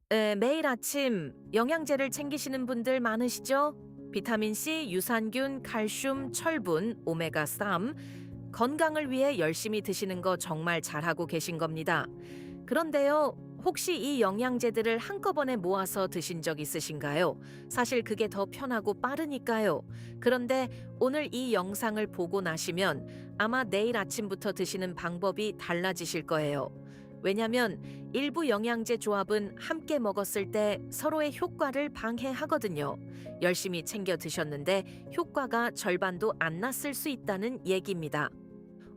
매일 아침 영양제를 챙기시는 분들 많으시죠? 비타민C, 유산균, 칼슘, 철분, 오메가3 건강을 위해 열심히 드시는 거 정말 잘하고 계신 겁니다. 그런데요, 혹시 이 영양제들을 한꺼번에 모아서 드신 적 있으신가요? 사실 그게 더 편하고 빠르니까요. 그런데 오늘 이 영상을 보고 나시면 아마 내일 아침부터 드시는 방법이 달라지실 거예요. 왜냐면 일부 영양제 조합은 함께 먹었을 때 서로의 효과를 방해하거든요. 열심히 챙겨 드셨는데 효과가 절반도 안 났을 수 있다는 얘기입니다.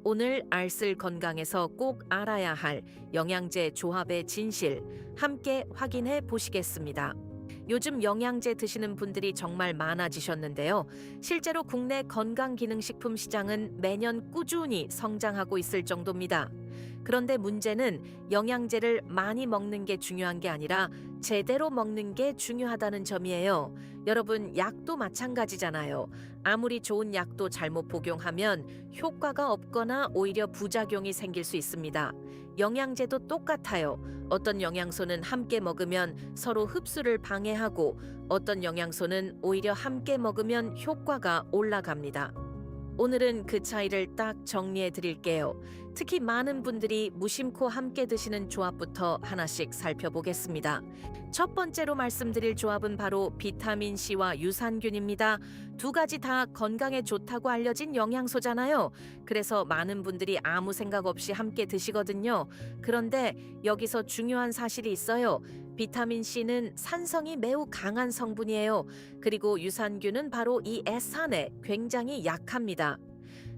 오늘 알쓸 건강에서 꼭 알아야 할 영양제 조합의 진실 함께 확인해 보시겠습니다. 요즘 영양제 드시는 분들이 정말 많아지셨는데요. 실제로 국내 건강기능식품 시장은 매년 꾸준히 성장하고 있을 정도입니다. 그런데 문제는 영양제를 많이 먹는 게 중요한 게 아니라 제대로 먹는 게 중요하다는 점이에요. 여러분, 약도 마찬가지잖아요. 아무리 좋은 약도 잘못 복용하면 효과가 없거나 오히려 부작용이 생길 수 있습니다. 영양제도 똑같아요. 어떤 영양소는 함께 먹으면 서로 흡수를 방해하고 어떤 영양소는 오히려 함께 먹으면 효과가 올라갑니다. 오늘은 그 차이를 딱 정리해 드릴게요. 특히 많은 분들이 무심코 함께 드시는 조합부터 하나씩 살펴보겠습니다. 첫 번째로 말씀드릴 조합은 바로 비타민C와 유산균입니다. 두 가지 다 건강에 좋다고 알려진 영양소잖아요. 그래서 많은 분들이 아무 생각 없이 함께 드시거든요. 그런데 여기서 중요한 사실이 있어요. 비타민C는 산성이 매우 강한 성분이에요. 그리고 유산균은 바로 이 S산에 굉장히 약합니다.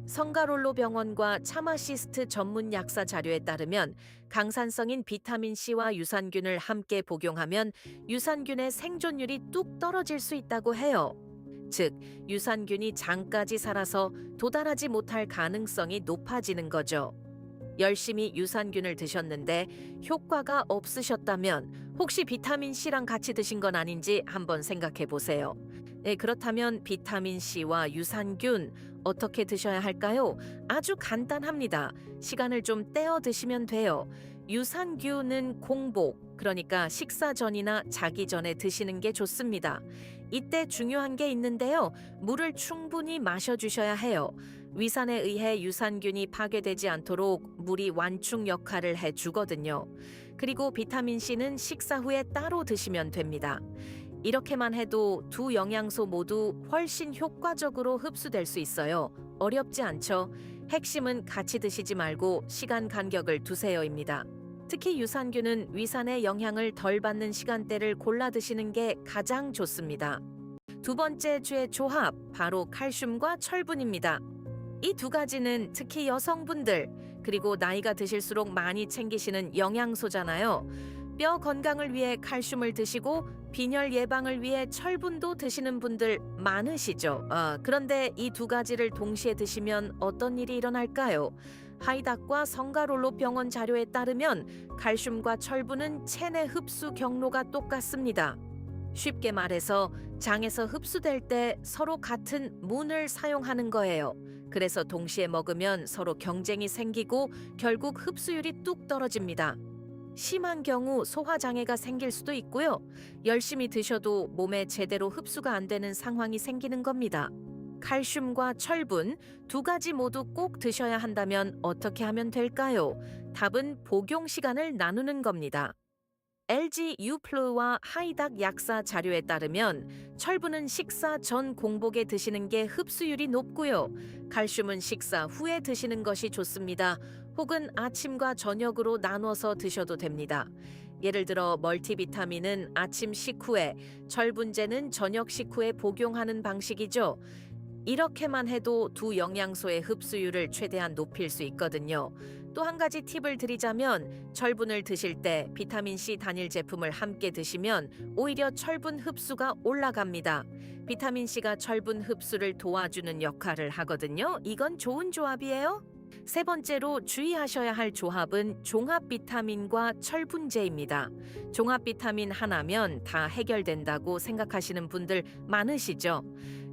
성가롤로 병원과 차마시스트 전문 약사 자료에 따르면 강산성인 비타민C와 유산균을 함께 복용하면 유산균의 생존율이 뚝 떨어질 수 있다고 해요. 즉, 유산균이 장까지 살아서 도달하지 못할 가능성이 높아지는 거죠. 열심히 유산균을 드셨는데 효과가 없으셨다면 혹시 비타민C랑 같이 드신 건 아닌지 한번 생각해 보세요. 네, 그렇다면 비타민C와 유산균 어떻게 드셔야 할까요? 아주 간단합니다. 시간을 좀 떼어 드시면 돼요. 유산균은 공복, 그러니까 식사 전이나 자기 전에 드시는 게 좋습니다. 이때 중요한 게 있는데요. 물을 충분히 마셔주셔야 해요. 위산에 의해 유산균이 파괴되지 않도록 물이 완충 역할을 해주거든요. 그리고 비타민C는 식사 후에 따로 드시면 됩니다. 이렇게만 해도 두 영양소 모두 훨씬 효과적으로 흡수될 수 있어요. 어렵지 않죠? 핵심은 같이 드시지 말고 시간 간격을 두세요입니다. 특히 유산균은 위산의 영향을 덜 받는 시간대를 골라 드시는 게 가장 좋습니다. 두 번째 주의 조합, 바로 칼슘과 철분입니다. 이 두 가지는 특히 여성분들, 그리고 나이가 드실수록 많이 챙기시는 영양소잖아요. 뼈 건강을 위해 칼슘을 드시고 빈혈 예방을 위해 철분도 드시는 분들 많으시죠. 그런데 이 두 가지를 동시에 드시면 어떤 일이 일어날까요? 하이닥과 성가롤로 병원 자료에 따르면 칼슘과 철분은 체내 흡수 경로가 똑같습니다. 쉽게 말해서 장에서 흡수될 때 서로 같은 문을 사용하는 거예요. 그래서 동시에 먹으면 서로 경쟁이 생기고 결국 흡수율이 뚝 떨어집니다. 심한 경우 소화장애가 생길 수도 있고요. 열심히 드셔도 몸에 제대로 흡수가 안 되는 상황이 생기는 겁니다. 칼슘과 철분 두 가지 모두 꼭 드셔야 한다면 어떻게 하면 될까요? 답은 복용 시간을 나누는 겁니다. LG 유플루와 하이닥 약사 자료에 따르면 철분은 식사 전 공복에 드시는 게 흡수율이 높고요. 칼슘은 식사 후에 드시는 것이 좋습니다. 혹은 아침과 저녁으로 나눠서 드셔도 됩니다. 예를 들어 멀티비타민은 아침 식후에, 철분제는 저녁 식후에 복용하는 방식이죠. 이렇게만 해도 두 영양소의 흡수율을 최대한 높일 수 있거든요. 또 한 가지 팁을 드리자면 철분을 드실 때 비타민C 단일 제품을 함께 드시면 오히려 철분 흡수가 올라갑니다. 비타민C가 철분 흡수를 도와주는 역할을 하거든요. 이건 좋은 조합이에요. 세 번째로 주의하셔야 할 조합은 종합 비타민과 철분제입니다. 종합 비타민 하나면 다 해결된다고 생각하시는 분들 많으시죠?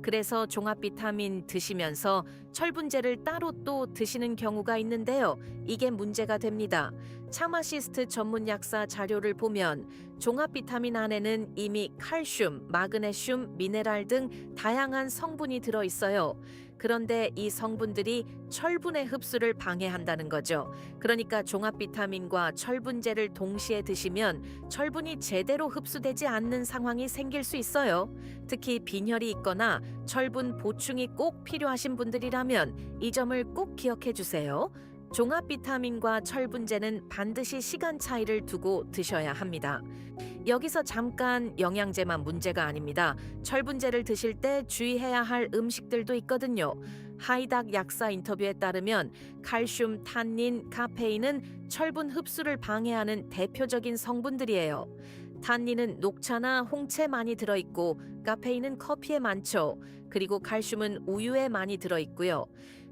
그래서 종합 비타민 드시면서 철분제를 따로 또 드시는 경우가 있는데요. 이게 문제가 됩니다. 차마시스트 전문 약사 자료를 보면 종합 비타민 안에는 이미 칼슘, 마그네슘, 미네랄 등 다양한 성분이 들어 있어요. 그런데 이 성분들이 철분의 흡수를 방해한다는 거죠. 그러니까 종합 비타민과 철분제를 동시에 드시면 철분이 제대로 흡수되지 않는 상황이 생길 수 있어요. 특히 빈혈이 있거나 철분 보충이 꼭 필요하신 분들이라면 이 점을 꼭 기억해 주세요. 종합 비타민과 철분제는 반드시 시간 차이를 두고 드셔야 합니다. 여기서 잠깐 영양제만 문제가 아닙니다. 철분제를 드실 때 주의해야 할 음식들도 있거든요. 하이닥 약사 인터뷰에 따르면 칼슘, 탄닌, 카페인은 철분 흡수를 방해하는 대표적인 성분들이에요. 탄닌은 녹차나 홍채에 많이 들어있고 카페인은 커피에 많죠. 그리고 칼슘은 우유에 많이 들어있고요.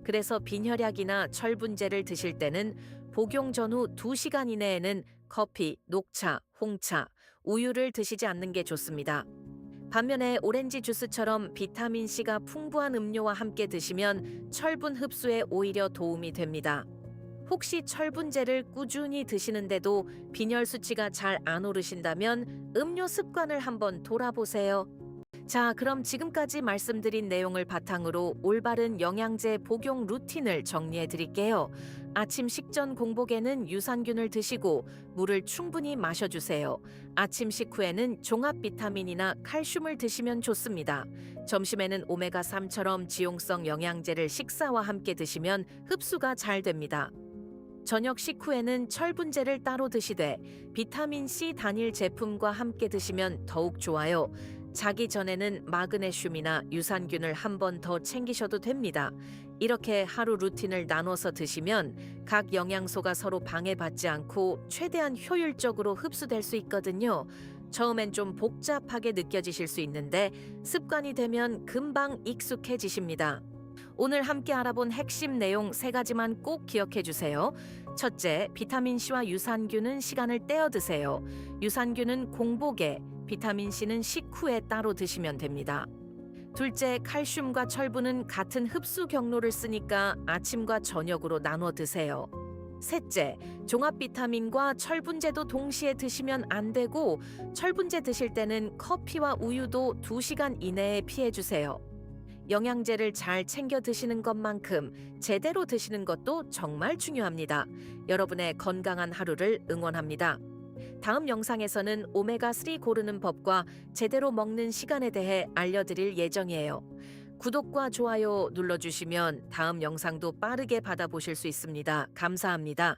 그래서 빈혈약이나 철분제를 드실 때는 복용 전후 2시간 이내에는 커피, 녹차, 홍차, 우유를 드시지 않는 게 좋습니다. 반면에 오렌지 주스처럼 비타민C가 풍부한 음료와 함께 드시면 철분 흡수에 오히려 도움이 됩니다. 혹시 철분제를 꾸준히 드시는데도 빈혈 수치가 잘 안 오르신다면 음료 습관을 한번 돌아보세요. 자, 그럼 지금까지 말씀드린 내용을 바탕으로 올바른 영양제 복용 루틴을 정리해 드릴게요. 아침 식전 공복에는 유산균을 드시고 물을 충분히 마셔주세요. 아침 식후에는 종합 비타민이나 칼슘을 드시면 좋습니다. 점심에는 오메가3처럼 지용성 영양제를 식사와 함께 드시면 흡수가 잘 됩니다. 저녁 식후에는 철분제를 따로 드시되 비타민C 단일 제품과 함께 드시면 더욱 좋아요. 자기 전에는 마그네슘이나 유산균을 한 번 더 챙기셔도 됩니다. 이렇게 하루 루틴을 나눠서 드시면 각 영양소가 서로 방해받지 않고 최대한 효율적으로 흡수될 수 있거든요. 처음엔 좀 복잡하게 느껴지실 수 있는데 습관이 되면 금방 익숙해지십니다. 오늘 함께 알아본 핵심 내용 3가지만 꼭 기억해 주세요. 첫째, 비타민C와 유산균은 시간을 떼어 드세요. 유산균은 공복에, 비타민C는 식후에 따로 드시면 됩니다. 둘째, 칼슘과 철분은 같은 흡수 경로를 쓰니까 아침과 저녁으로 나눠 드세요. 셋째, 종합 비타민과 철분제도 동시에 드시면 안 되고 철분제 드실 때는 커피와 우유도 2시간 이내에 피해 주세요. 영양제를 잘 챙겨 드시는 것만큼 제대로 드시는 것도 정말 중요합니다. 여러분의 건강한 하루를 응원합니다. 다음 영상에서는 오메가3 고르는 법과 제대로 먹는 시간에 대해 알려드릴 예정이에요. 구독과 좋아요 눌러주시면 다음 영상도 빠르게 받아보실 수 있습니다. 감사합니다.